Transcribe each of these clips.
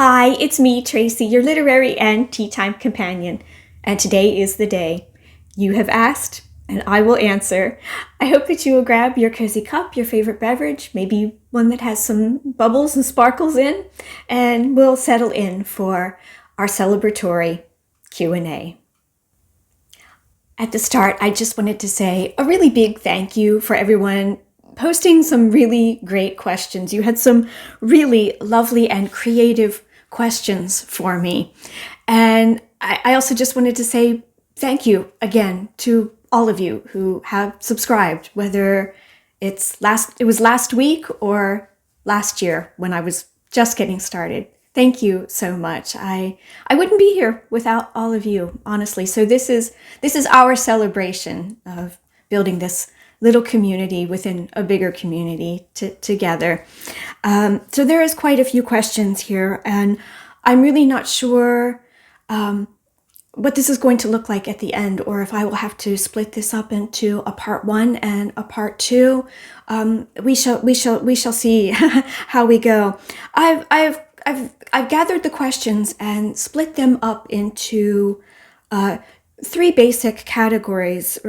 Hi, it's me, Tracy, your literary and tea time companion, and today is the day. You have asked, and I will answer. I hope that you will grab your cozy cup, your favorite beverage, maybe one that has some bubbles and sparkles in, and we'll settle in for our celebratory Q&A. At the start, I just wanted to say a really big thank you for everyone posting some really great questions. You had some really lovely and creative questions for me. And I also just wanted to say thank you again to all of you who have subscribed, whether it was last week or last year when I was just getting started. Thank you so much. I wouldn't be here without all of you, honestly. So this is our celebration of building this little community within a bigger community together. So there is quite a few questions here, and I'm really not sure what this is going to look like at the end, or if I will have to split this up into a part 1 and a part 2. We shall see how we go. I've gathered the questions and split them up into 3 basic categories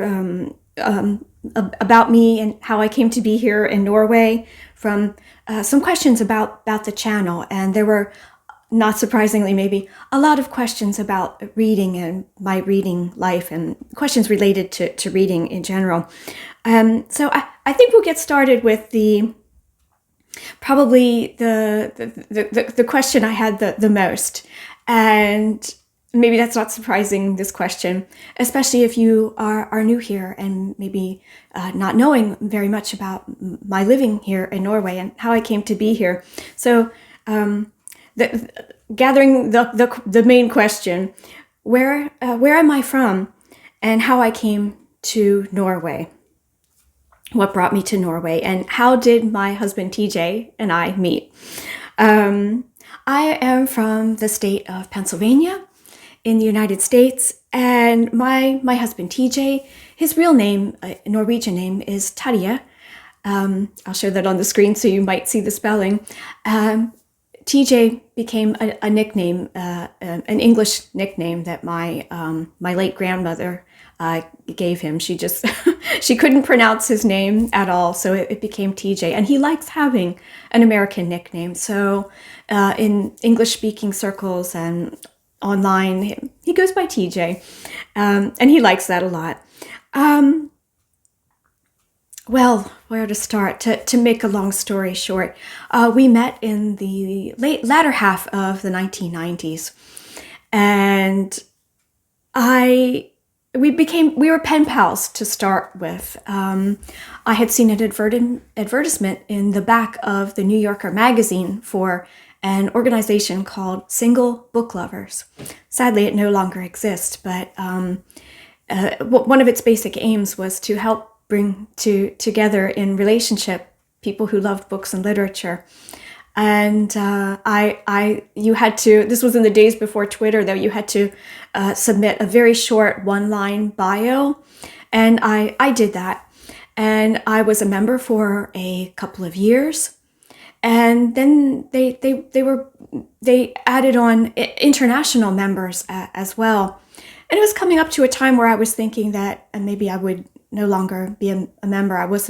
about me and how I came to be here in Norway, from some questions about the channel. And there were, not surprisingly maybe, a lot of questions about reading and my reading life and questions related to reading in general. So I think we'll get started with probably the question I had the most. And maybe that's not surprising, this question, especially if you are new here and maybe not knowing very much about my living here in Norway and how I came to be here. So gathering the main question, where am I from and how I came to Norway? What brought me to Norway, and how did my husband TJ and I meet? I am from the state of Pennsylvania in the United States, and my husband TJ, his real name, Norwegian name, is Terje. I'll show that on the screen so you might see the spelling. TJ became a nickname, an English nickname that my late grandmother gave him. She just she couldn't pronounce his name at all, so it became TJ. And he likes having an American nickname. So in English-speaking circles and online, he goes by TJ, and he likes that a lot. Well, where to start? To make a long story short, we met in the latter half of the 1990s, and we were pen pals to start with. I had seen an advertisement in the back of the New Yorker magazine for an organization called Single Book Lovers. Sadly, it no longer exists, but one of its basic aims was to help bring together in relationship people who loved books and literature. And you had to, this was in the days before Twitter though, you had to submit a very short 1-line bio. And I did that. And I was a member for a couple of years. And then they added on international members as well. And it was coming up to a time where I was thinking that maybe I would no longer be a member. I was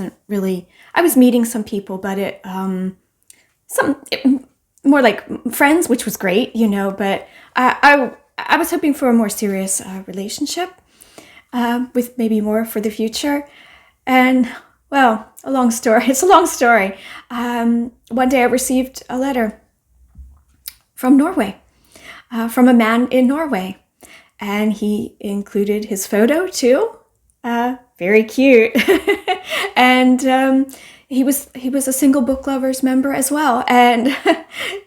meeting some people, but more like friends, which was great, but I was hoping for a more serious relationship with maybe more for the future. And well, it's a long story. One day I received a letter from Norway, from a man in Norway, and he included his photo too. Very cute. And he was a Single Book Lovers member as well, and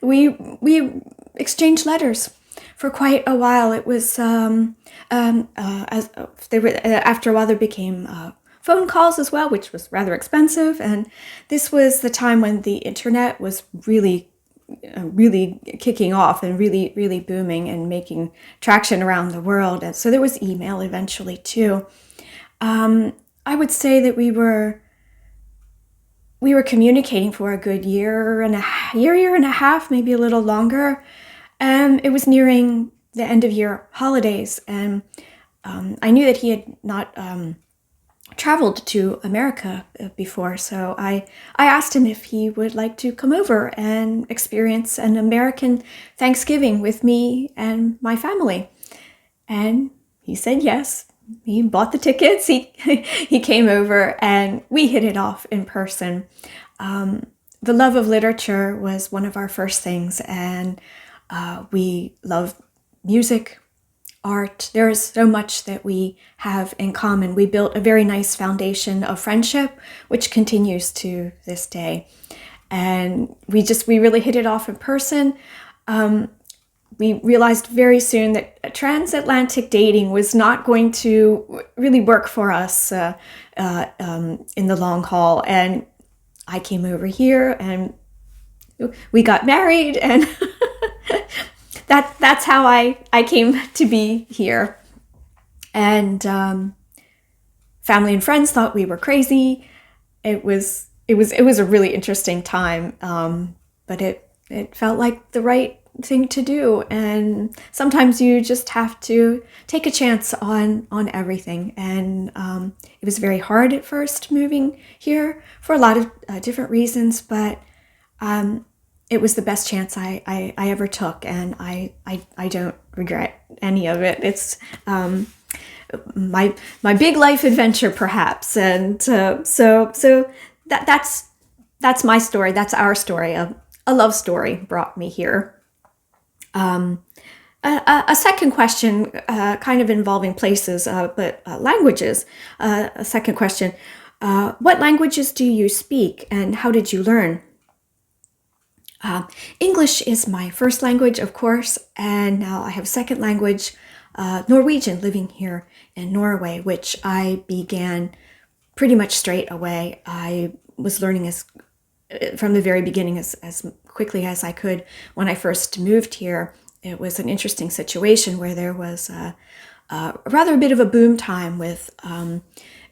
we exchanged letters for quite a while. It was as they were after a while there became phone calls as well, which was rather expensive, and this was the time when the internet was really kicking off and really booming and making traction around the world. And so there was email eventually too. I would say that we were communicating for a good year and a half, maybe a little longer. It was nearing the end of year holidays, and I knew that he had not traveled to America before, so I asked him if he would like to come over and experience an American Thanksgiving with me and my family. And he said yes. He bought the tickets. He came over, and we hit it off in person. The love of literature was one of our first things, and we love music, art. There is so much that we have in common. We built a very nice foundation of friendship, which continues to this day. And we really hit it off in person. We realized very soon that transatlantic dating was not going to really work for us in the long haul. And I came over here, and we got married, and that's how I came to be here. And family and friends thought we were crazy. It was a really interesting time, but it felt like the right thing to do. And sometimes you just have to take a chance on everything. And it was very hard at first moving here for a lot of different reasons, but it was the best chance I ever took, and I don't regret any of it. It's my big life adventure, perhaps. And so that's my story. That's our story. A love story brought me here. A second question, kind of involving places, but languages. A second question: what languages do you speak, and how did you learn? English is my first language, of course, and now I have a second language, Norwegian, living here in Norway, which I began pretty much straight away. I was learning from the very beginning as quickly as I could. When I first moved here, it was an interesting situation where there was rather a bit of a boom time with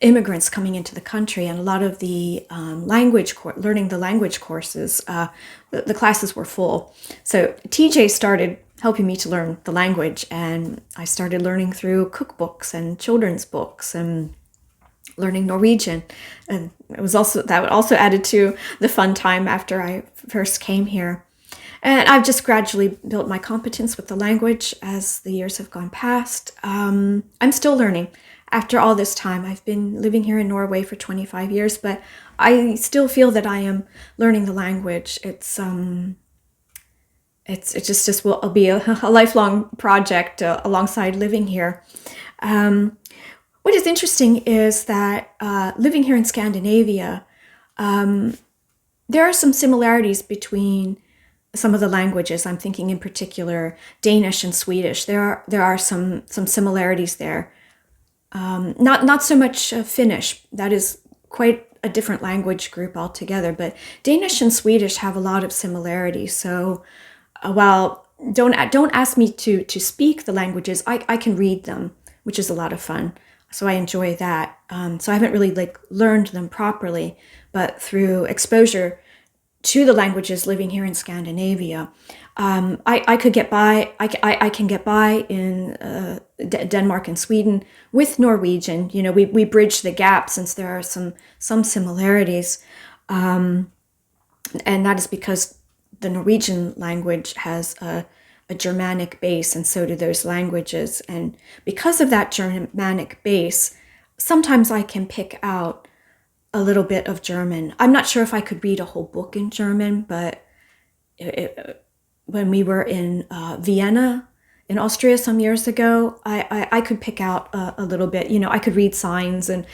immigrants coming into the country, and a lot of the learning the language courses, the classes were full. So TJ started helping me to learn the language, and I started learning through cookbooks and children's books and learning Norwegian. And that also added to the fun time after I first came here. And I've just gradually built my competence with the language as the years have gone past. I'm still learning. After all this time, I've been living here in Norway for 25 years, but I still feel that I am learning the language. It just will be a lifelong project alongside living here. What is interesting is that living here in Scandinavia, there are some similarities between some of the languages. I'm thinking in particular Danish and Swedish. There are some similarities there. Not so much Finnish. That is quite a different language group altogether. But Danish and Swedish have a lot of similarities. So while don't ask me to speak the languages, I can read them, which is a lot of fun. So I enjoy that. So I haven't really learned them properly, but through exposure to the languages living here in Scandinavia, I could get by. I can get by in Denmark and Sweden with Norwegian. We bridge the gap since there are some similarities, and that is because the Norwegian language has a Germanic base, and so do those languages. And because of that Germanic base, sometimes I can pick out a little bit of German. I'm not sure if I could read a whole book in German, but when we were in Vienna, in Austria some years ago, I could pick out a little bit. I could read signs and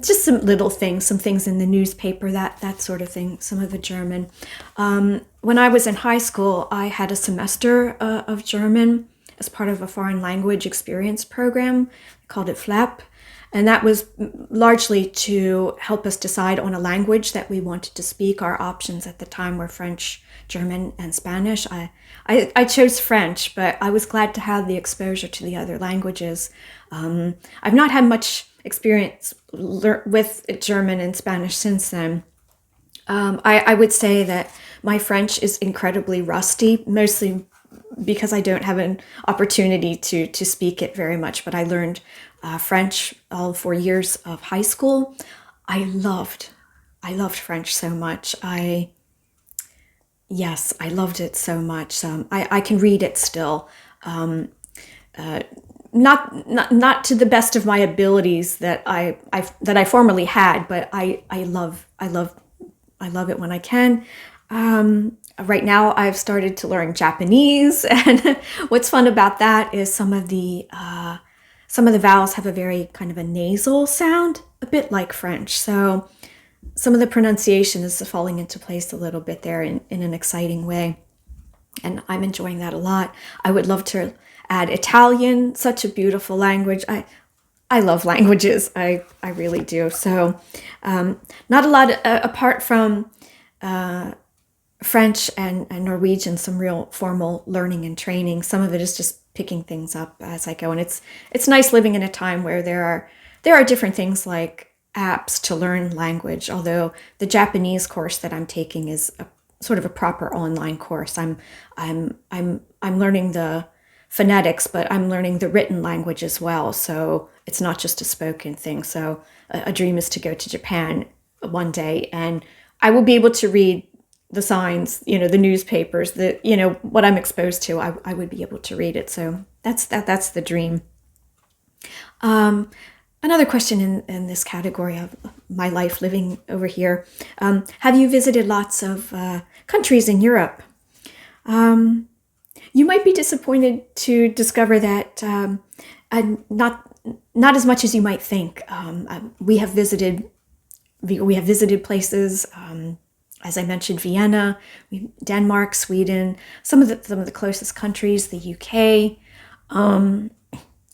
just some little things, some things in the newspaper, that sort of thing, some of the German. When I was in high school, I had a semester of German as part of a foreign language experience program. I called it FLAP. And that was largely to help us decide on a language that we wanted to speak. Our options at the time were French, German, and Spanish. I chose French, but I was glad to have the exposure to the other languages. I've not had much experience with German and Spanish since then. I would say that my French is incredibly rusty, mostly because I don't have an opportunity to speak it very much, but I learned French all 4 years of high school. I loved French so much. Yes, I loved it so much. I can read it still. Not to the best of my abilities that I formerly had, but I love it when I can. Right now, I've started to learn Japanese, and what's fun about that is some of the vowels have a very kind of a nasal sound, a bit like French. So some of the pronunciation is falling into place a little bit there in an exciting way. And I'm enjoying that a lot. I would love to add Italian, such a beautiful language. I love languages. I really do. So not a lot, apart from French and Norwegian, some real formal learning and training. Some of it is just picking things up as I go. And it's nice living in a time where there are different things like apps to learn language, although the Japanese course that I'm taking is sort of a proper online course. I'm learning the phonetics, but I'm learning the written language as well. So it's not just a spoken thing. So a dream is to go to Japan one day, and I will be able to read the signs, the newspapers, what I'm exposed to. I would be able to read it. So that's the dream. Another question in this category of my life living over here. Have you visited lots of countries in Europe? You might be disappointed to discover that not as much as you might think. We have visited places, as I mentioned, Vienna, Denmark, Sweden, some of the closest countries, the UK.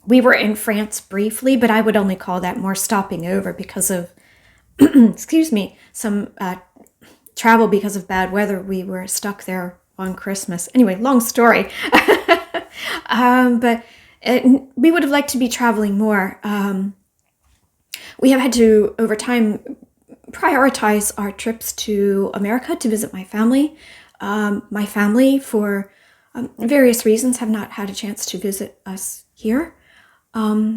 We were in France briefly, but I would only call that more stopping over because of, excuse me, some travel because of bad weather. We were stuck there on Christmas. Anyway, long story. But we would have liked to be traveling more. We have had to, over time, prioritize our trips to America to visit my family. My family, for various reasons, have not had a chance to visit us here.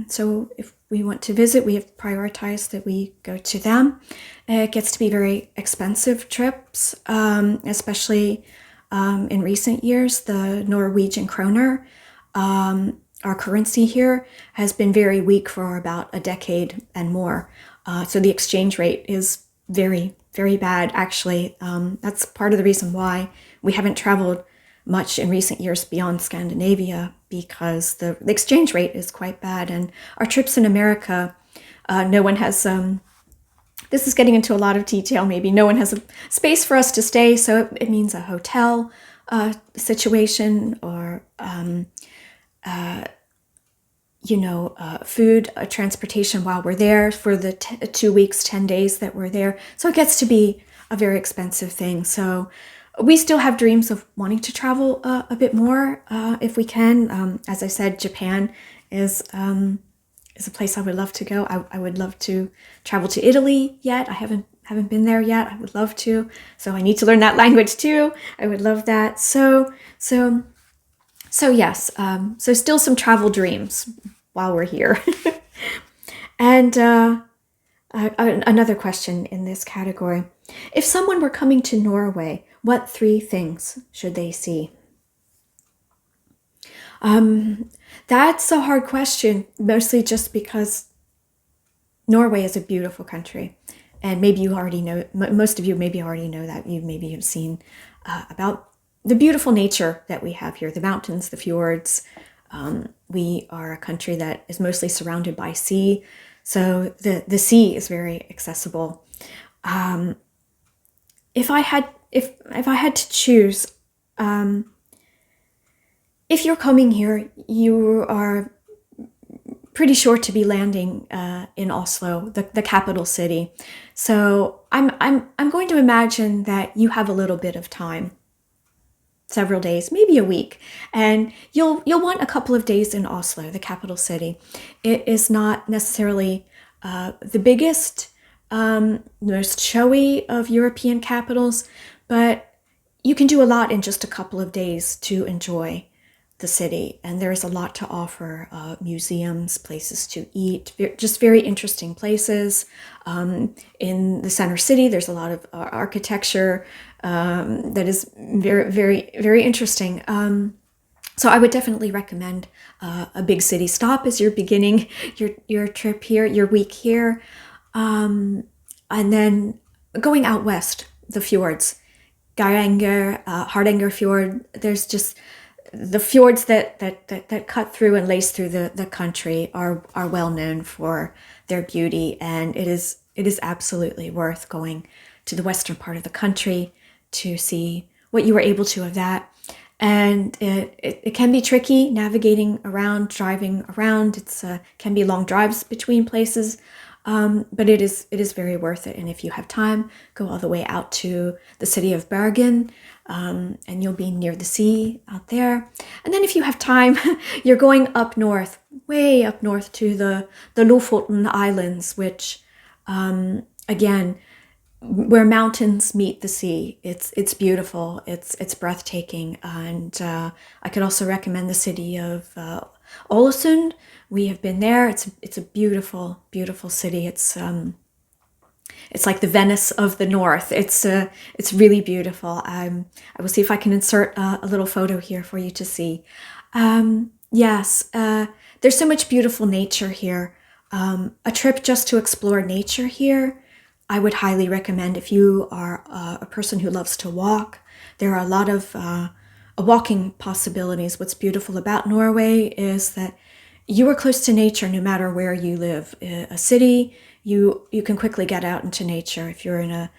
So if we want to visit, we have prioritized that we go to them. It gets to be very expensive trips, especially in recent years. The Norwegian kroner, our currency here, has been very weak for about a decade and more. So the exchange rate is very, very bad, actually. That's part of the reason why we haven't traveled much in recent years beyond Scandinavia, because the exchange rate is quite bad. And our trips in America, no one has, this is getting into a lot of detail maybe, no one has a space for us to stay, so it means a hotel situation, or food, transportation while we're there for the 2 weeks, 10 days that we're there. So it gets to be a very expensive thing. So we still have dreams of wanting to travel a bit more if we can. As I said, Japan is a place I would love to go. I would love to travel to Italy yet. I haven't been there yet. I would love to. So I need to learn that language too. I would love that. So yes. So still some travel dreams while we're here. And another question in this category. If someone were coming to Norway, what 3 things should they see? That's a hard question, mostly just because Norway is a beautiful country. And maybe you already know, most of you maybe already know that. You maybe have seen about the beautiful nature that we have here, the mountains, the fjords. We are a country that is mostly surrounded by sea. So the sea is very accessible. If I had to choose, if you're coming here, you are pretty sure to be landing in Oslo, the capital city. So I'm going to imagine that you have a little bit of time, several days, maybe a week, and you'll want a couple of days in Oslo, the capital city. It is not necessarily the biggest, most showy of European capitals, but you can do a lot in just a couple of days to enjoy the city, and there's a lot to offer. Museums, places to eat, just very interesting places. In the center city, there's a lot of architecture that is very, very, very interesting. So I would definitely recommend a big city stop as you're beginning your trip here, your week here. And then going out west, the fjords, Geiranger, Hardanger Fjord. There's just the fjords that cut through and lace through the country are well known for their beauty, and it is absolutely worth going to the western part of the country to see what you were able to of that. And it can be tricky navigating around, driving around. It's can be long drives between places, but it is very worth it. And if you have time, go all the way out to the city of Bergen, and you'll be near the sea out there. And then if you have time, you're going up north, way up north to the Lofoten Islands, which again, where mountains meet the sea. It's beautiful. It's breathtaking. And I could also recommend the city of Ålesund. We have been there. It's a beautiful, beautiful city. It's like the Venice of the North. It's really beautiful. I will see if I can insert a little photo here for you to see. Yes, there's so much beautiful nature here. A trip just to explore nature here, I would highly recommend if you are a person who loves to walk. There are a lot of walking possibilities. What's beautiful about Norway is that you are close to nature no matter where you live. A city, you can quickly get out into nature. If you're in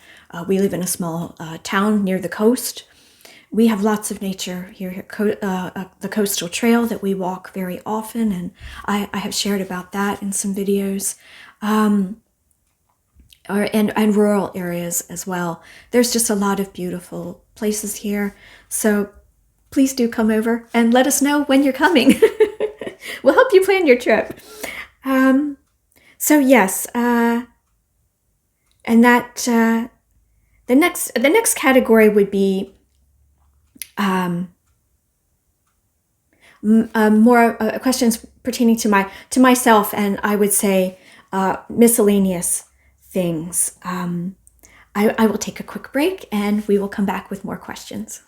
we live in a small town near the coast. We have lots of nature here, the coastal trail that we walk very often, and I have shared about that in some videos. And rural areas as well. There's just a lot of beautiful places here. So please do come over and let us know when you're coming. We'll help you plan your trip. So yes, and that the next category would be more questions pertaining to myself, and I would say miscellaneous things. I will take a quick break and we will come back with more questions.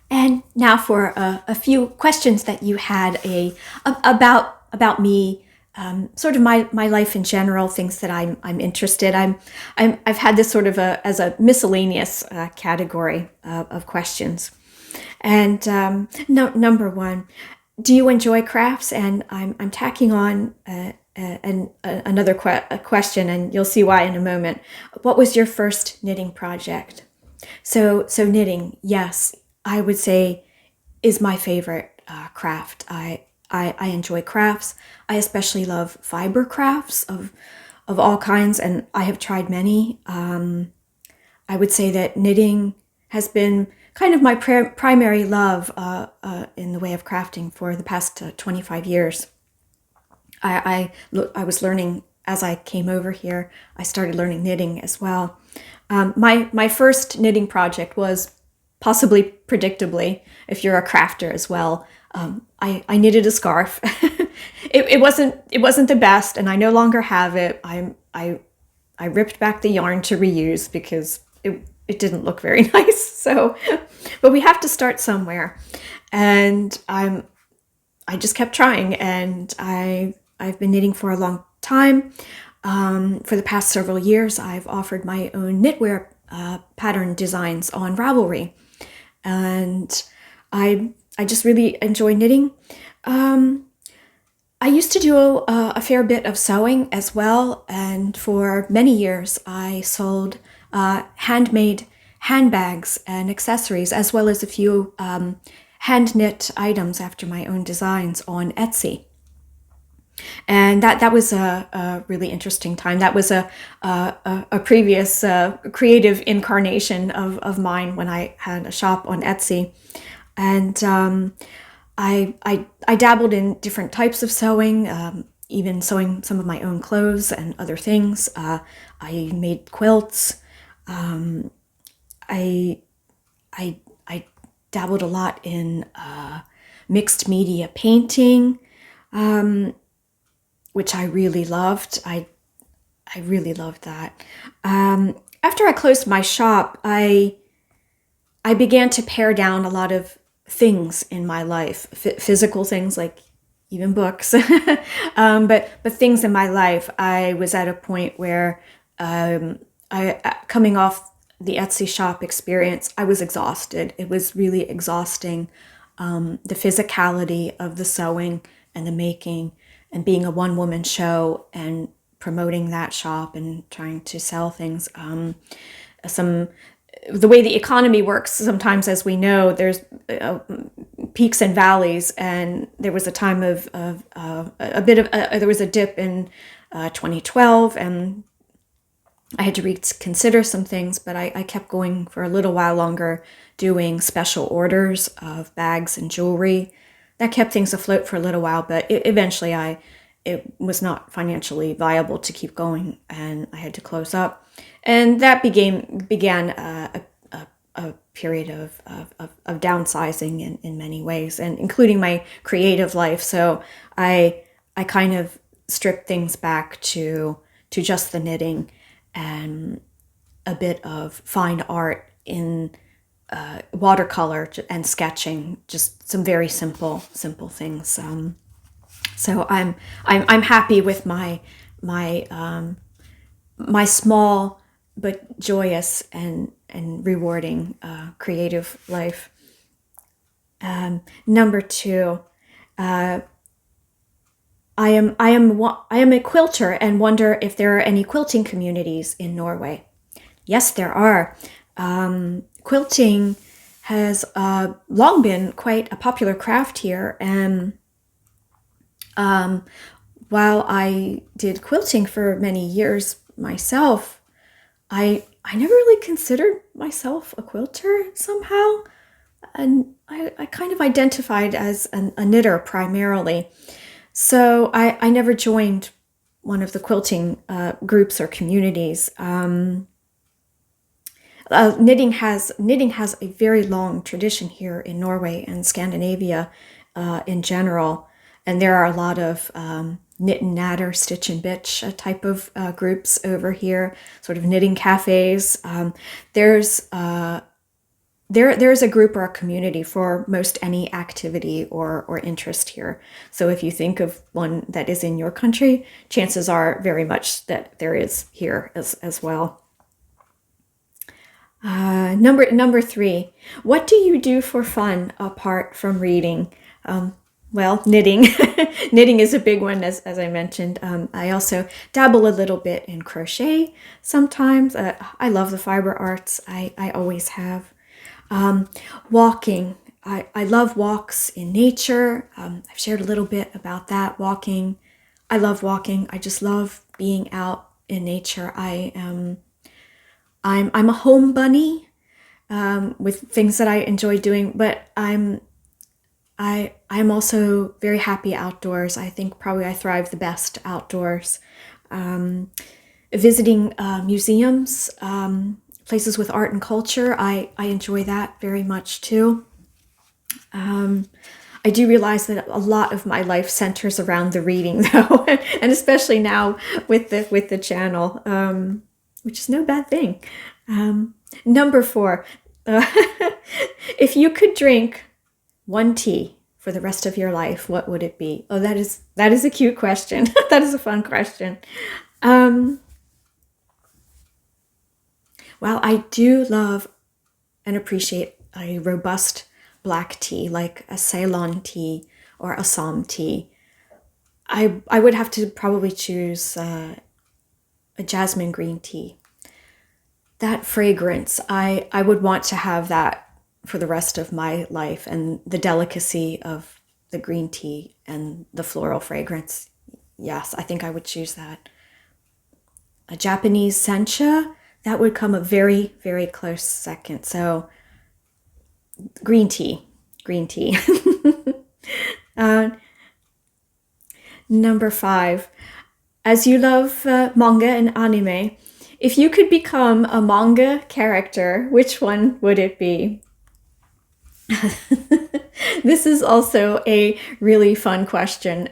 And now for a few questions that you had about me, sort of my life in general, things that I'm interested. I've had this sort of as a miscellaneous category of questions. And number one, do you enjoy crafts? And I'm tacking on another question, and you'll see why in a moment. What was your first knitting project? So knitting, yes, I would say is my favorite craft. I enjoy crafts. I especially love fiber crafts of all kinds, and I have tried many. I would say that knitting has been kind of my primary love in the way of crafting for the past 25 years. I was learning as I came over here. I started learning knitting as well. My first knitting project was possibly predictably, if you're a crafter as well. I knitted a scarf. It wasn't the best, and I no longer have it. I ripped back the yarn to reuse because it didn't look very nice. So, but we have to start somewhere, and I just kept trying, and I've been knitting for a long time. For the past several years, I've offered my own knitwear pattern designs on Ravelry, and I just really enjoy knitting. I used to do a fair bit of sewing as well, and for many years I sold handmade handbags and accessories, as well as a few hand-knit items after my own designs on Etsy. And that was a really interesting time. That was a previous creative incarnation of mine when I had a shop on Etsy. And I dabbled in different types of sewing, even sewing some of my own clothes and other things. I made quilts. I dabbled a lot in mixed media painting, which I really loved. I really loved that. After I closed my shop, I began to pare down a lot of things in my life, physical things like even books, but things in my life. I was at a point where coming off the Etsy shop experience, I was exhausted. It was really exhausting. The physicality of the sewing and the making and being a one-woman show and promoting that shop and trying to sell things. The way the economy works, sometimes, as we know, there's peaks and valleys, and there was a time of there was a dip in 2012, and I had to reconsider some things, but I kept going for a little while longer, doing special orders of bags and jewelry. That kept things afloat for a little while, but eventually it was not financially viable to keep going, and I had to close up. And that began a period of downsizing in many ways, and including my creative life. So I kind of stripped things back to just the knitting and a bit of fine art in watercolor and sketching, just some very simple things. So I'm happy with my small but joyous and rewarding creative life. Number 2, I am a quilter and wonder if there are any quilting communities in Norway. Yes, there are. Quilting has long been quite a popular craft here, and while I did quilting for many years myself, I never really considered myself a quilter somehow, and I kind of identified as a knitter primarily. So I never joined one of the quilting groups or communities. Knitting has a very long tradition here in Norway and Scandinavia in general, and there are a lot of knit and natter, stitch and bitch type of groups over here, sort of knitting cafes. There's a group or a community for most any activity or interest here. So if you think of one that is in your country, chances are very much that there is here as well. Number 3, what do you do for fun apart from reading? Well, knitting. Knitting is a big one, as I mentioned. I also dabble a little bit in crochet sometimes. I love the fiber arts. I always have. Walking. I love walks in nature. I've shared a little bit about that. Walking. I love walking. I just love being out in nature. I'm a home bunny with things that I enjoy doing, but I'm also very happy outdoors. I think probably I thrive the best outdoors. Visiting museums, places with art and culture, I enjoy that very much too. I do realize that a lot of my life centers around the reading, though, and especially now with the channel, which is no bad thing. Number 4, if you could drink one tea for the rest of your life, what would it be? Oh, that is a cute question. That is a fun question. Well, I do love and appreciate a robust black tea, like a Ceylon tea or Assam tea. I would have to probably choose a jasmine green tea. That fragrance, I would want to have that for the rest of my life, and the delicacy of the green tea and the floral fragrance. Yes, I think I would choose that. A Japanese sencha, that would come a very, very close second. So green tea. Number 5, as you love manga and anime, if you could become a manga character, which one would it be? This is also a really fun question.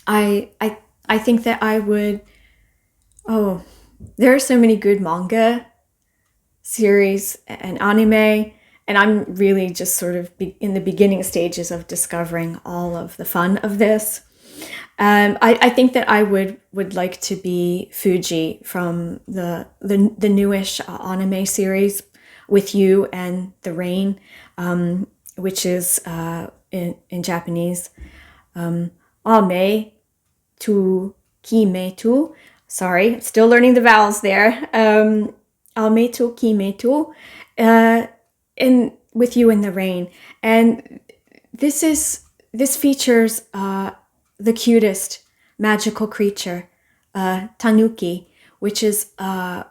I think that I would. Oh, there are so many good manga series and anime, and I'm really just sort of in the beginning stages of discovering all of the fun of this. I think that I would like to be Fuji from the newish anime series with you and the rain, which is in Japanese, ame to kime tu. Sorry, still learning the vowels there. Ame to kime tu, in with you in the rain, and this features the cutest magical creature, tanuki, which is an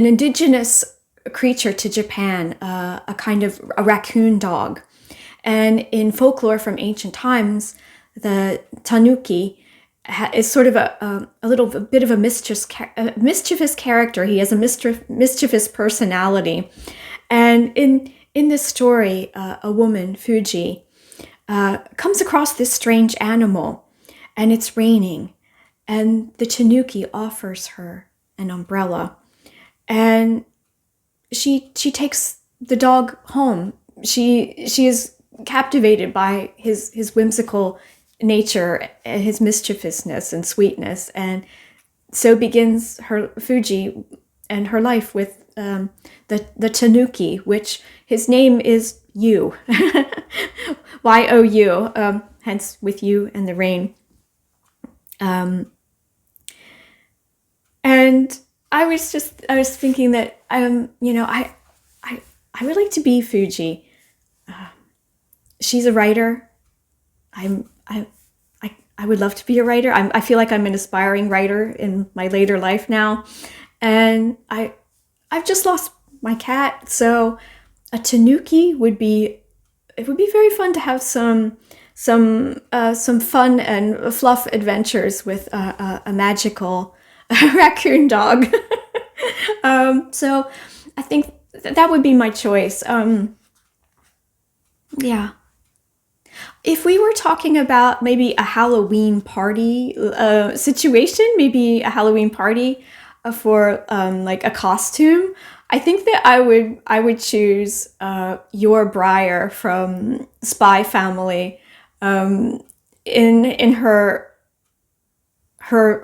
indigenous creature to Japan, a kind of a raccoon dog. And in folklore from ancient times, the tanuki is sort of a bit of a mischievous character. He has a mischievous personality. And in this story, a woman, Fuji, comes across this strange animal, and it's raining, and the tanuki offers her an umbrella, and she takes the dog home. She is captivated by his whimsical nature, his mischievousness and sweetness, and so begins her Fuji and her life with the tanuki, which his name is you, you, hence with you and the rain. And I was thinking that I would like to be Fuji. She's a writer. I would love to be a writer. I feel like I'm an aspiring writer in my later life now, and I've just lost my cat, so a tanuki would be very fun to have some fun and fluff adventures with a magical raccoon dog. So I think that would be my choice. Yeah. If we were talking about maybe a Halloween party situation, maybe a Halloween party for like a costume, I think that I would choose your Briar from Spy Family, in her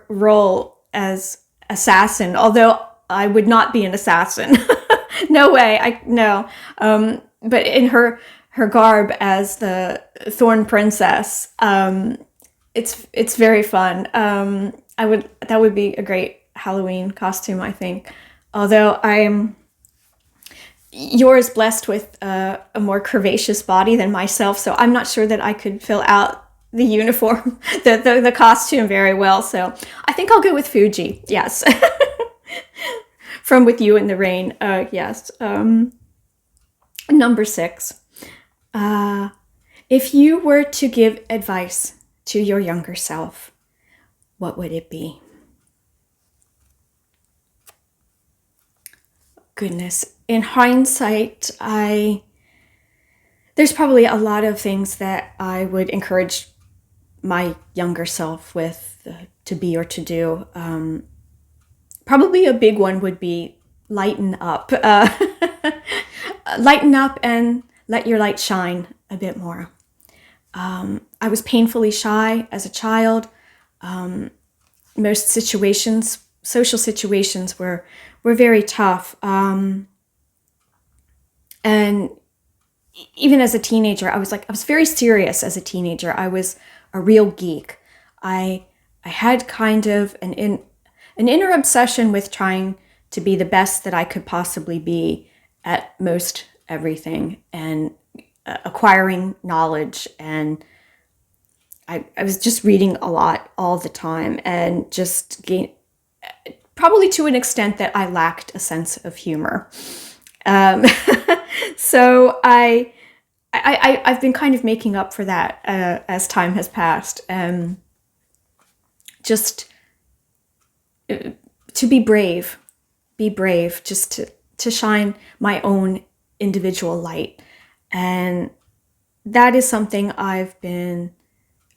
role as assassin. Although I would not be an assassin, no way. No. But in her garb as the Thorn Princess, it's very fun. That would be a great Halloween costume, I think. Although yours blessed with a more curvaceous body than myself, so I'm not sure that I could fill out the uniform, the costume very well. So I think I'll go with Fuji. Yes, from With You in the Rain. Yes. Number 6. If you were to give advice to your younger self, what would it be? Goodness, in hindsight, there's probably a lot of things that I would encourage my younger self with to be or to do. Probably a big one would be lighten up. Lighten up and let your light shine a bit more. I was painfully shy as a child. Most social situations were very tough. And even as a teenager, I was very serious as a teenager. I was a real geek. I had kind of an inner obsession with trying to be the best that I could possibly be at most everything, and acquiring knowledge. And I was just reading a lot all the time, and just probably to an extent that I lacked a sense of humor. So I've been kind of making up for that as time has passed. Just to be brave, just to to shine my own individual light. And that is something I've been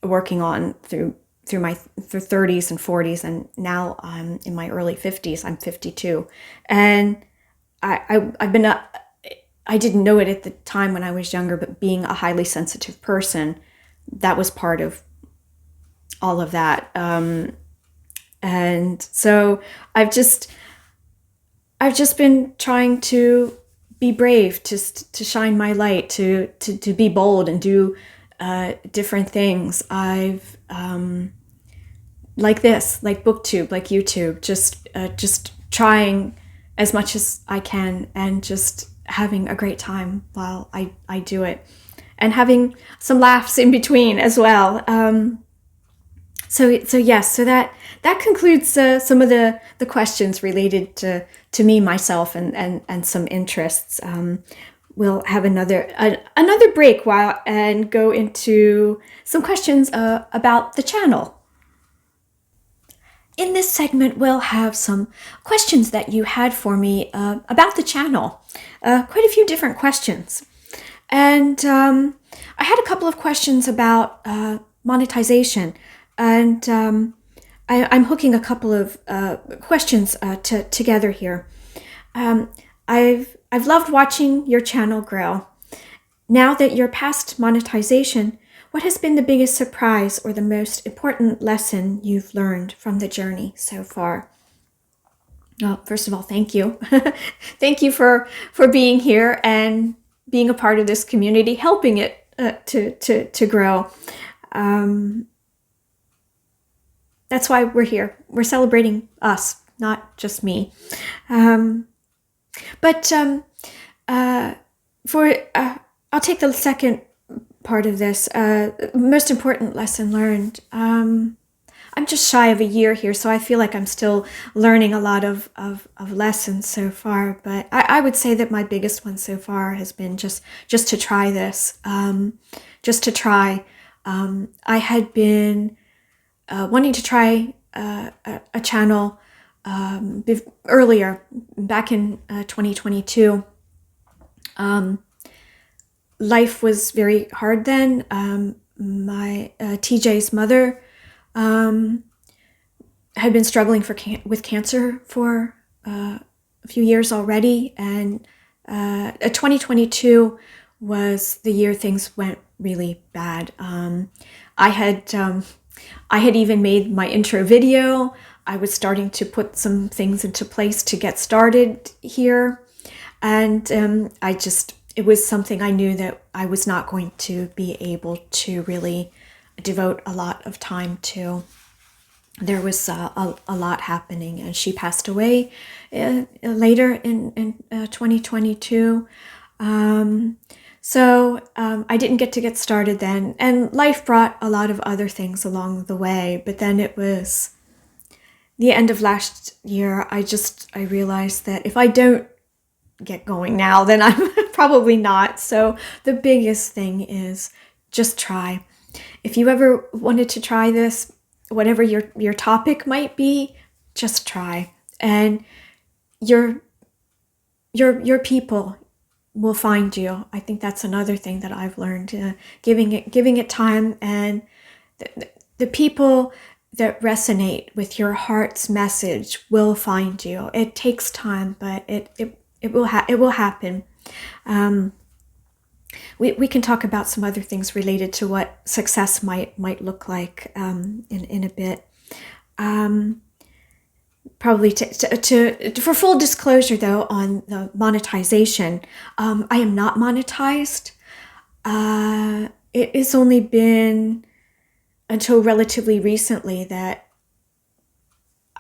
working on through my 30s and 40s, and now I'm in my early 50s. I'm 52, and I've been I didn't know it at the time when I was younger, but being a highly sensitive person, that was part of all of that. And so I've just been trying to be brave, to shine my light, to be bold and do different things. I've like this, like BookTube, like YouTube, just trying as much as I can and just having a great time while I do it, and having some laughs in between as well. So yes, so that concludes some of the questions related to me, myself, and some interests. We'll have another break and go into some questions about the channel. In this segment, we'll have some questions that you had for me about the channel. Quite a few different questions. And I had a couple of questions about monetization. And I'm hooking a couple of questions together here. I've loved watching your channel grow. Now that you're past monetization, what has been the biggest surprise or the most important lesson you've learned from the journey so far? Well, first of all, thank you. Thank you for being here and being a part of this community, helping it to grow. That's why we're here. We're celebrating us, not just me. I'll take the second part of this. Most important lesson learned. I'm just shy of a year here, so I feel like I'm still learning a lot of lessons so far. But I would say that my biggest one so far has been just to try this. Just to try. I had been wanting to try a channel earlier, back in 2022. Life was very hard then. My TJ's mother had been struggling with cancer for a few years already, and 2022 was the year things went really bad. I had even made my intro video. I was starting to put some things into place to get started here, and it was something I knew that I was not going to be able to really devote a lot of time to. There was a lot happening, and she passed away later in 2022. So I didn't get to get started then, and life brought a lot of other things along the way. But then it was the end of last year. I realized that if I don't get going now, then I'm probably not. So the biggest thing is just try. If you ever wanted to try this, whatever your topic might be, just try, and your people will find you. I think that's another thing that I've learned. Giving it time, and the people that resonate with your heart's message will find you. It takes time, but it will happen. We can talk about some other things related to what success might look like in a bit. Probably for full disclosure, though, on the monetization, I am not monetized. It has only been until relatively recently that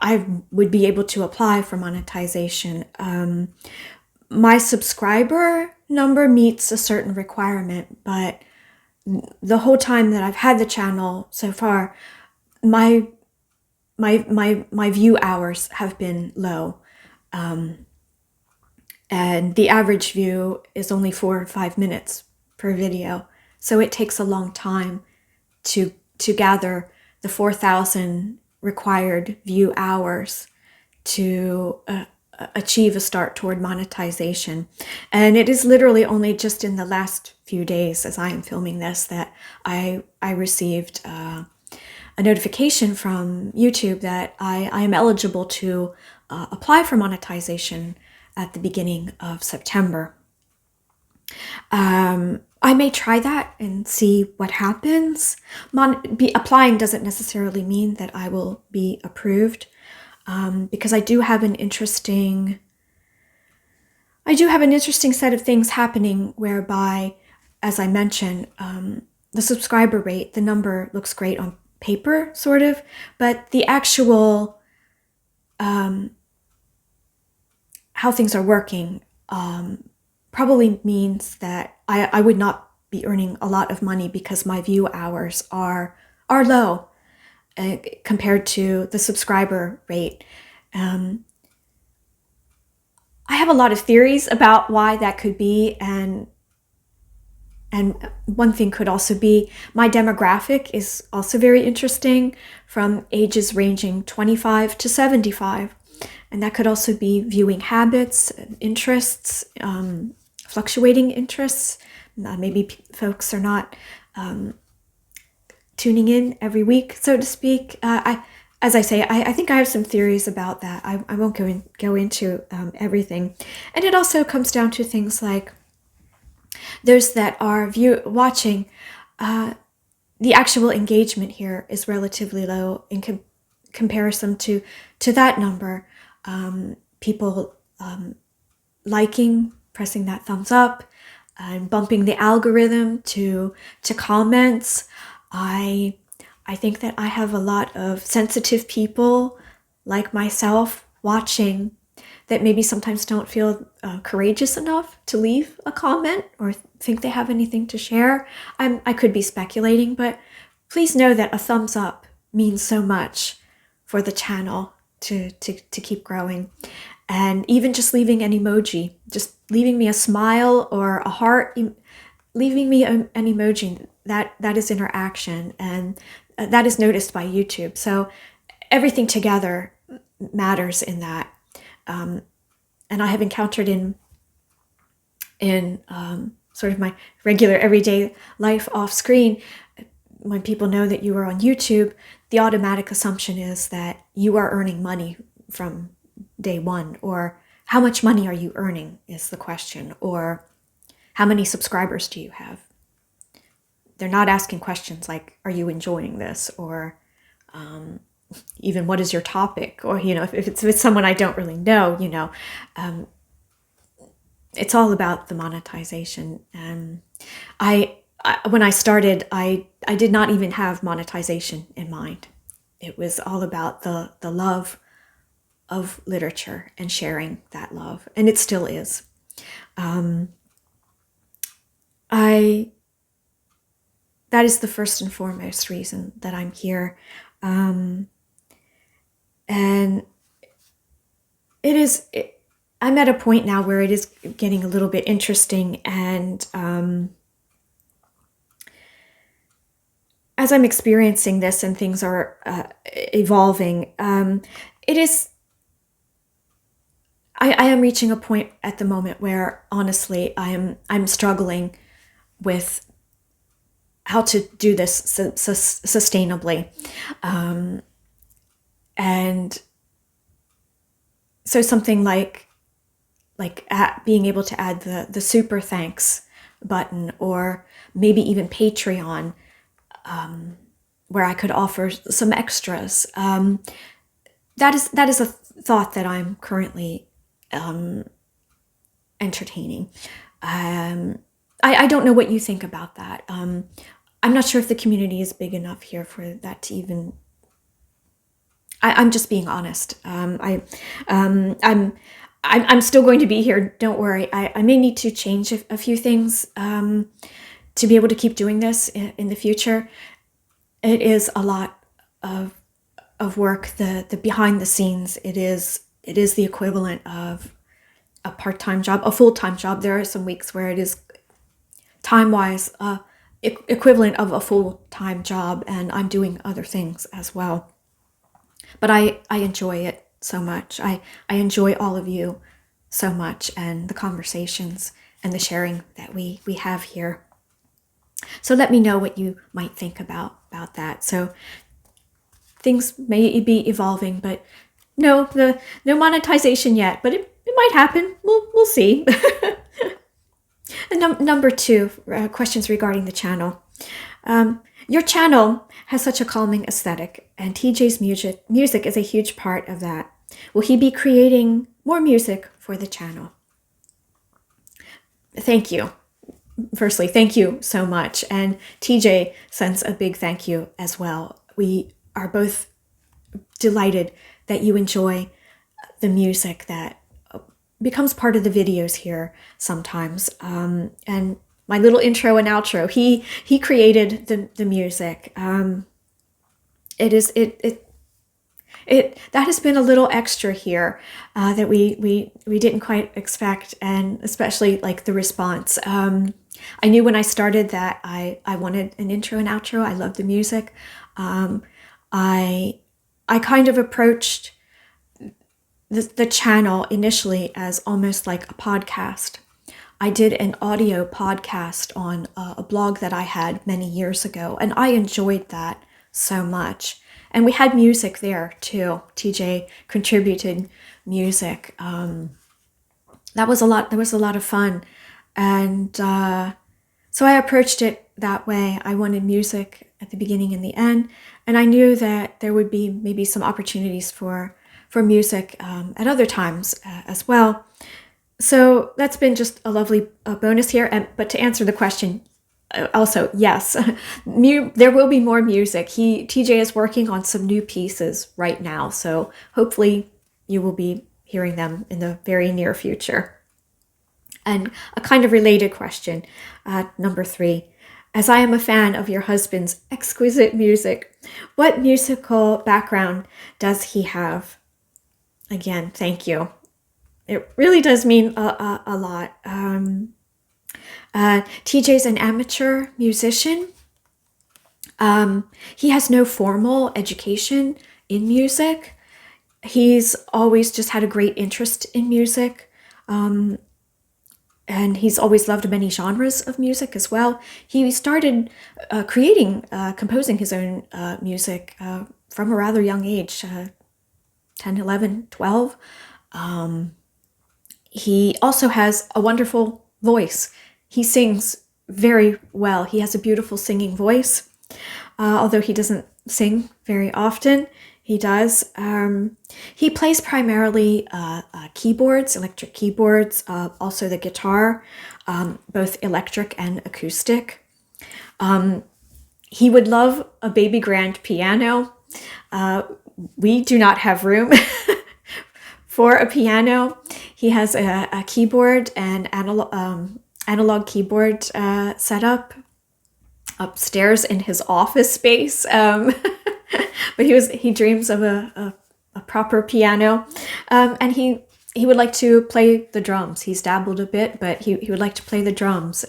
I would be able to apply for monetization. My subscriber number meets a certain requirement, but the whole time that I've had the channel so far, my view hours have been low, and the average view is only 4 or 5 minutes per video. So it takes a long time to gather the 4,000 required view hours to achieve a start toward monetization. And it is literally only just in the last few days, as I am filming this, that I received a notification from YouTube that I am eligible to apply for monetization at the beginning of September. I may try that and see what happens. Applying doesn't necessarily mean that I will be approved, because I do have an interesting set of things happening whereby, as I mentioned, the subscriber rate, the number looks great on paper, sort of, but the actual how things are working probably means that I would not be earning a lot of money because my view hours are low compared to the subscriber rate. I have a lot of theories about why that could be, and one thing could also be my demographic is also very interesting, from ages ranging 25 to 75. And that could also be viewing habits, interests, fluctuating interests. Maybe folks are not tuning in every week, so to speak. As I say, I think I have some theories about that. I won't go into everything. And it also comes down to things like those that are watching. The actual engagement here is relatively low in comparison to that number. People liking, pressing that thumbs up, and bumping the algorithm to comments. I think that I have a lot of sensitive people like myself watching that maybe sometimes don't feel courageous enough to leave a comment or think they have anything to share. I could be speculating, but please know that a thumbs up means so much for the channel to keep growing. And even just leaving an emoji, just leaving me a smile or a heart, leaving me an emoji, that is interaction, and that is noticed by YouTube. So everything together matters in that. And I have encountered in sort of my regular everyday life off screen, when people know that you are on YouTube, the automatic assumption is that you are earning money from day one, or how much money are you earning is the question, or how many subscribers do you have? They're not asking questions like, are you enjoying this? Or even what is your topic? Or, if it's with someone I don't really know, it's all about the monetization. And when I started, I did not even have monetization in mind. It was all about the love of literature and sharing that love. And it still is. That is the first and foremost reason that I'm here. And I'm at a point now where it is getting a little bit interesting, and as I'm experiencing this and things are evolving, I am reaching a point at the moment where, honestly, I'm struggling with how to do this sustainably, and so something like being able to add the super thanks button, or maybe even Patreon, where I could offer some extras. That is a thought that I'm currently entertaining. I don't know what you think about that. I'm not sure if the community is big enough here for that to even. I'm just being honest. I'm still going to be here. Don't worry. I may need to change a few things to be able to keep doing this in the future. It is a lot of work. The behind the scenes. It is the equivalent of a part-time job, a full-time job. There are some weeks where it is time-wise equivalent of a full-time job, and I'm doing other things as well. But I enjoy it, so much. I enjoy all of you so much, and the conversations and the sharing that we have here. So let me know what you might think about that. So things may be evolving, but no monetization yet, but it might happen. We'll see. And number 2, questions regarding the channel. Your channel has such a calming aesthetic, and TJ's music is a huge part of that. Will he be creating more music for the channel? Thank you. Firstly, thank you so much. And TJ sends a big thank you as well. We are both delighted that you enjoy the music that becomes part of the videos here sometimes. And my little intro and outro, he created the music. That has been a little extra here that we didn't quite expect, and especially like the response. I knew when I started that I wanted an intro and outro. I love the music. I kind of approached the channel initially as almost like a podcast. I did an audio podcast on a blog that I had many years ago, and I enjoyed that so much. And we had music there too. TJ contributed music. That was a lot of fun. And so I approached it that way. I wanted music at the beginning and the end. And I knew that there would be maybe some opportunities for music at other times as well. So that's been just a lovely bonus here. But to answer the question, also, yes, there will be more music. TJ is working on some new pieces right now. So hopefully you will be hearing them in the very near future. And a kind of related question, number 3. As I am a fan of your husband's exquisite music, what musical background does he have? Again, thank you. It really does mean a lot. TJ's an amateur musician. He has no formal education in music. He's always just had a great interest in music. And he's always loved many genres of music as well. He started composing his own music from a rather young age, 10, 11, 12. He also has a wonderful voice. He sings very well. He has a beautiful singing voice. Although he doesn't sing very often, he does. He plays primarily keyboards, electric keyboards, also the guitar, both electric and acoustic. He would love a baby grand piano. We do not have room for a piano. He has a keyboard and analog keyboard set up upstairs in his office space. But he dreams of a proper piano, and he would like to play the drums. He's dabbled a bit, but he would like to play the drums.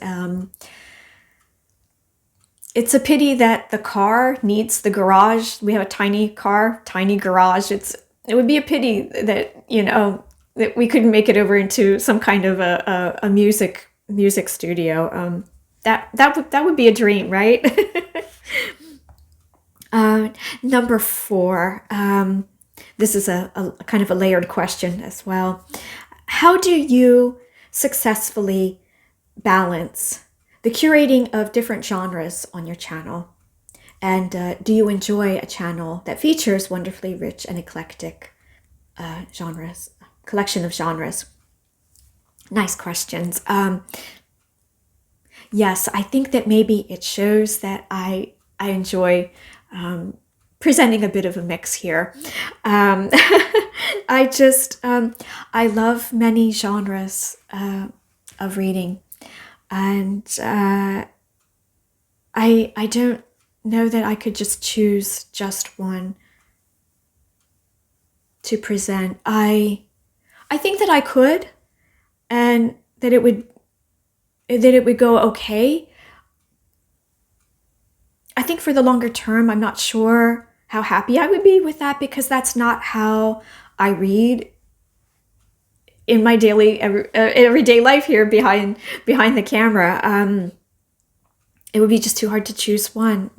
It's a pity that the car needs the garage. We have a tiny car, tiny garage. It would be a pity that that we couldn't make it over into some kind of a music studio. That would be a dream, right? Number 4. This is a kind of a layered question as well. How do you successfully balance the curating of different genres on your channel? And do you enjoy a channel that features wonderfully rich and eclectic collection of genres? Nice questions. Yes, I think that maybe it shows that I enjoy presenting a bit of a mix here. I love many genres of reading, and I don't know that I could just choose just one to present. I think that I could, and that it would go okay. I think for the longer term, I'm not sure how happy I would be with that, because that's not how I read in my daily everyday life here behind the camera. It would be just too hard to choose one.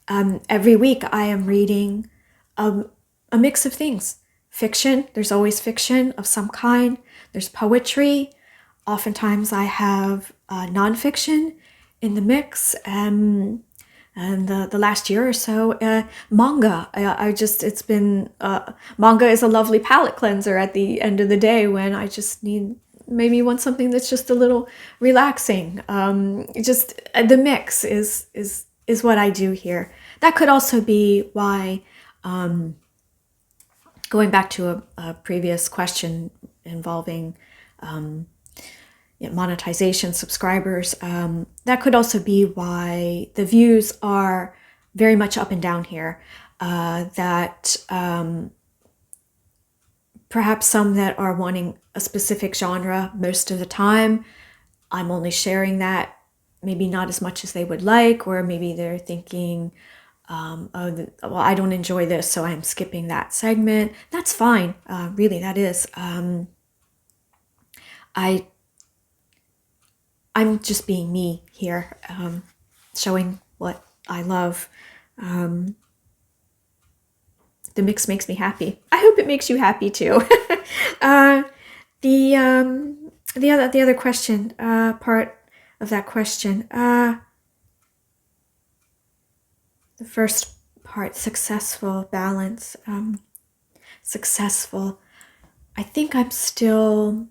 Every week I am reading a mix of things. Fiction, there's always fiction of some kind. There's poetry. Oftentimes I have nonfiction in the mix. And the last year or so, manga. It's been, manga is a lovely palate cleanser at the end of the day when I just maybe want something that's just a little relaxing. Just the mix is what I do here. That could also be why, going back to a previous question involving monetization, subscribers, that could also be why the views are very much up and down here. That perhaps some that are wanting a specific genre most of the time, I'm only sharing that maybe not as much as they would like, or maybe they're thinking, well, I don't enjoy this, so I'm skipping that segment. That's fine. Really, that is. I'm just being me here, showing what I love. The mix makes me happy. I hope it makes you happy too. The other question, part of that question, the first part, successful, balance, successful. I think I'm still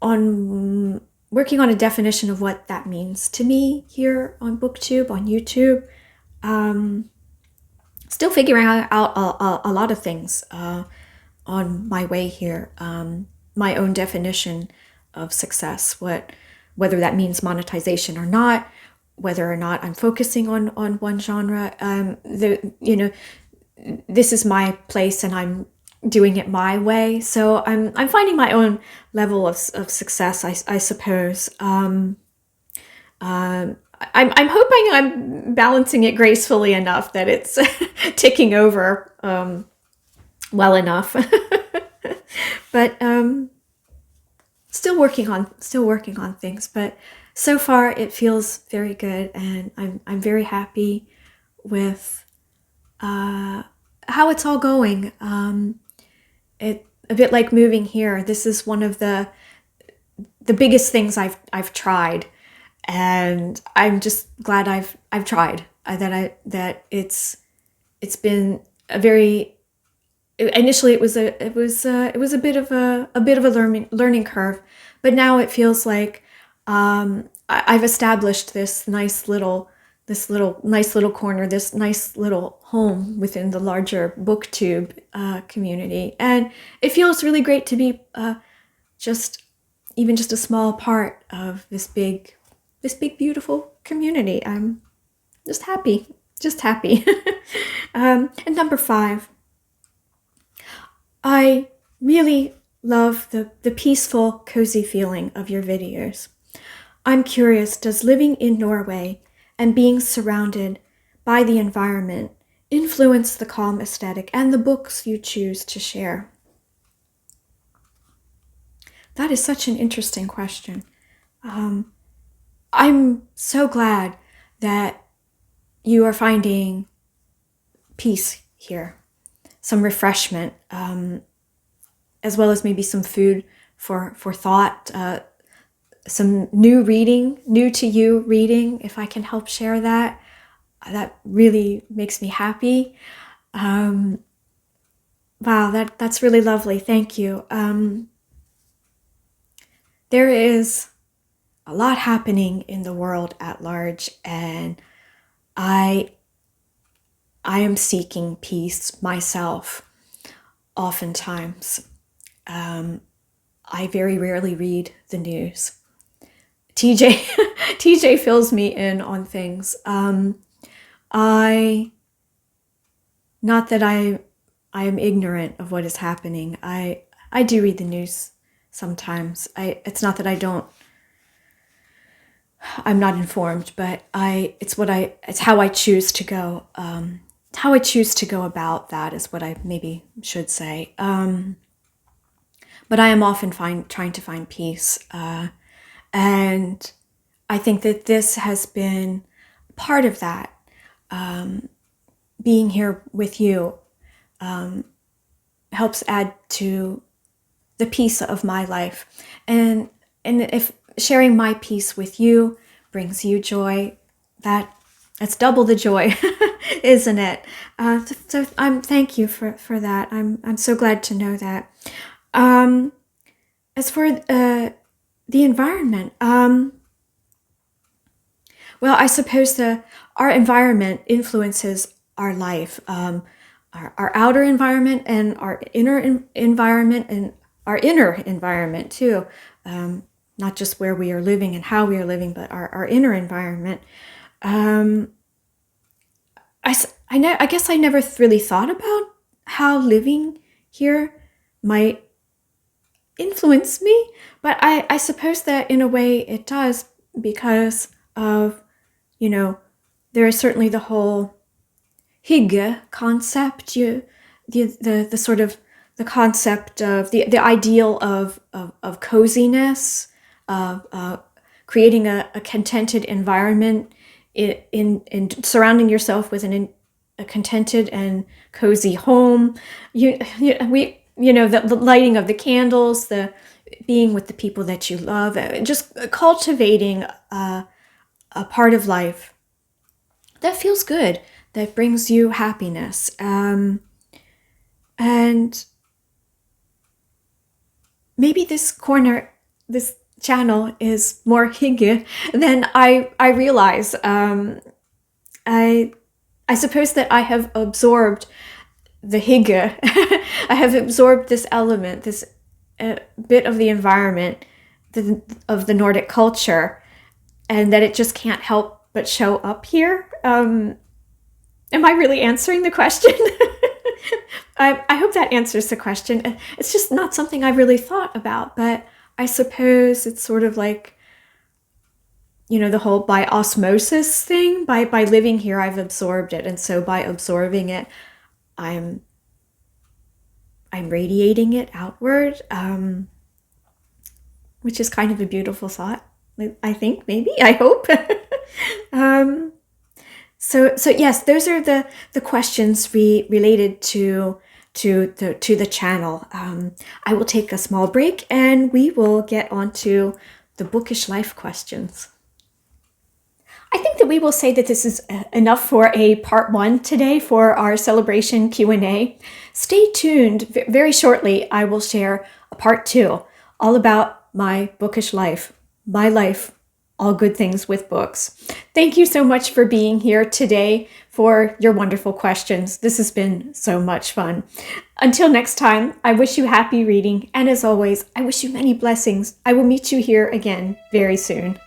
working on a definition of what that means to me here on BookTube, on YouTube. Still figuring out a lot of things on my way here. My own definition of success, whether that means monetization or not, whether or not I'm focusing on one genre. This is my place and I'm doing it my way. So I'm finding my own level of success, I suppose. I'm hoping I'm balancing it gracefully enough that it's ticking over well enough. But still working on things. But so far it feels very good, and I'm very happy with how it's all going. A bit like moving here. This is one of the biggest things I've tried, and I'm just glad I've tried. That it's been a very, initially it was a bit of a learning curve, but now it feels like I've established this nice little corner, this nice little home within the larger BookTube community, and it feels really great to be just a small part of this big beautiful community. I'm just happy. And number 5, I really love the peaceful, cozy feeling of your videos. I'm curious, does living in Norway and being surrounded by the environment influence the calm aesthetic and the books you choose to share? That is such an interesting question. I'm so glad that you are finding peace here, some refreshment, as well as maybe some food for thought, some new to you reading. If I can help share that, that really makes me happy. Wow, that's really lovely. Thank you. There is a lot happening in the world at large, and I am seeking peace myself oftentimes. I very rarely read the news. TJ fills me in on things. Not that I am ignorant of what is happening. I do read the news sometimes. It's not that I'm not informed, but it's how I choose to go. how I choose to go about that is what I maybe should say. But I am often trying to find peace. And I think that this has been part of that. Being here with you helps add to the peace of my life. And if sharing my peace with you brings you joy, that's double the joy, isn't it? So thank you for that. I'm so glad to know that. As for the environment, well, I suppose our environment influences our life. Our outer environment and our inner environment, and our inner environment too. Not just where we are living and how we are living, but our inner environment. I guess I never really thought about how living here might influence me, but I suppose that in a way it does, because of, there is certainly the whole hygge concept, the sort of the concept of the ideal of coziness, of creating a contented environment, in surrounding yourself with a contented and cozy home. The lighting of the candles, the being with the people that you love, just cultivating a part of life that feels good, that brings you happiness. And maybe this channel is more hygge than I realize. I suppose that I have absorbed the hygge. I have absorbed this element, this bit of the environment, of the Nordic culture, and that it just can't help but show up here. Am I really answering the question? I hope that answers the question. It's just not something I've really thought about, but I suppose it's sort of like, the whole by osmosis thing. By living here, I've absorbed it. And so by absorbing it, I'm radiating it outward, which is kind of a beautiful thought. I think, maybe, I hope. So yes, those are the questions related to the channel. I will take a small break and we will get on to the bookish life questions. I think that we will say that this is enough for a part 1 today for our celebration Q&A. Stay tuned. Very shortly, I will share a part 2 all about my bookish life, my life, all good things with books. Thank you so much for being here today, for your wonderful questions. This has been so much fun. Until next time, I wish you happy reading, and as always, I wish you many blessings. I will meet you here again very soon.